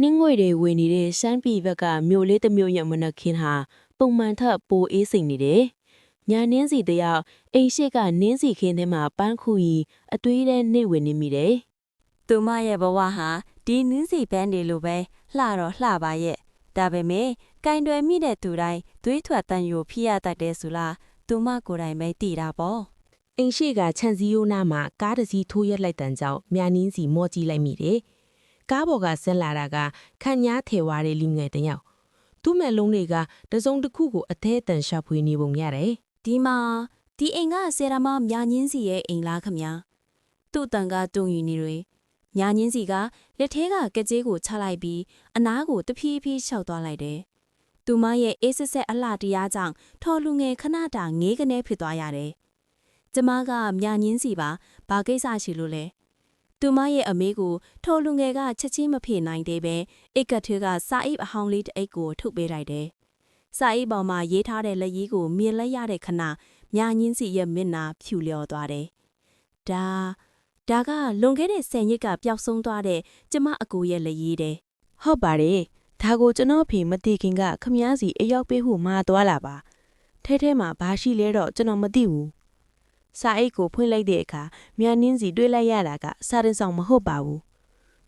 နင်းငွေတွေဝင်နေတဲ့ရှမ်းပြည်ဘက်ကမြို့လေးတစ်မြို့ရဲ့မနက်ခင်းဟာပုံမှန်ထက်ပိုအေးစိမ်နေတယ်။ညာနင်းစီတယောက်အိမ်ရှိကနင်းစီခင်းထဲမှာပန်းခုရီအသွေးထဲနေဝင်နေမိတယ် သူမရဲ့ဘဝဟာဒီနင်းစီပန်းတွေလိုပဲလှတော့လှပါရဲ့ဒါပေမဲ့ကင်တွယ်မိတဲ့သူတိုင်းသွေးထွက်တန်ယိုဖိရတတ်တယ်ဆိုလားသူမကိုယ်တိုင်ပဲသိတာပေါ့ ။အိမ်ရှိကခြံစည်းရိုးနားမှာကားတစ်စီးထိုးရက်လိုက်တန်ကြောင့်မြနင်းစီမော့ကြည့်လိုက်မိတယ်။ကားပေါ်ကဆင်းလာတာကခန့်ညားထေဝါတဲ့လူငယ်တစ်ယောက်။သူ့မဲ့လုံးတွေကတစုံတစ်ခုကိုအသေးအတန်ရှာဖွေနေပုံရတယ်။ ဒီမှာဒီအိမ်ကဆရာမမြညင်းစီရဲ့အိမ်လားခမညာသူ့တန်ကတုံယူနေတွေမြညင်းစီကလက်ထဲကကကြေးကိုချလိုက်ပြီးအနားကိုတဖြည်းဖြည်းလျှောက်သွားလိုက်တယ်သူမရဲ့အေးဆက်ဆက်အလှတရားကြောင့်ထော်လူငယ်ခဏတာငေးကနေဖြစ်သွားရတယ်ကျမကမြညင်းစီပါဘာကိစ္စရှိလို့လဲသူမရဲ့အမေကိုထော်လူငယ်ကချက်ချင်းမဖြေနိုင်သေးပဲအိတ်ကထဲကစာအိပ်အဟောင်းလေးတစ်အိတ်ကိုထုတ်ပေးလိုက်တယ်စာအိပ်ပေါ်မှာရေးထားတဲ့လက်ရေးကိုမြင်လိုက်ရတဲ့ခဏမြညင်းစီရဲ့မျက်နှာဖြူလျော်သွားတယ်ဒါကလွန်ခဲ့တဲ့10ရက်ကပျောက်ဆုံးသွားတဲ့ကျမအကိုရဲ့လက်ရေးတဲ့ ဟုတ်ပါတယ်ဒါကိုကျွန်တော်ဖေမသိခင်ကခမားစီအရောက်ပေးဖို့မှာသွားလာပါထဲမှာဘာရှိလဲတော့ကျွန်တော်မသိဘူးစာအိတ်ကိုဖွင့်လိုက်တဲ့အခါမြနင်းစီတွေ့လိုက်ရတာကစာရင်ဆောင်မဟုတ်ပါဘူး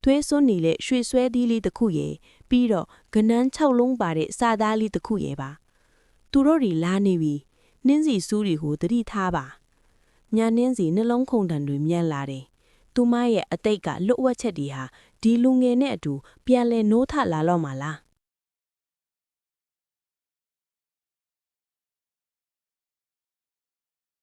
သွေးစွန်းနေတဲ့ရွှေဆွဲသီးလေးတစ်ခုရယ်ပြီးတော့ကနန်း6လုံးပါတဲ့စာသားလေးတစ်ခုရယ်ပါသူတို့တွေလာနေပြီနင်းစီစူးတွေကိုသတိထားပါမြနင်းစီနှလုံးခုန်တံတွေမြန်လာတယ်သူမရဲ့အတိတ်ကလွတ်ဝက်ချက်တွေဟာဒီလူငယ်နဲ့အတူပြန်လဲနိုးထလာတော့မှလား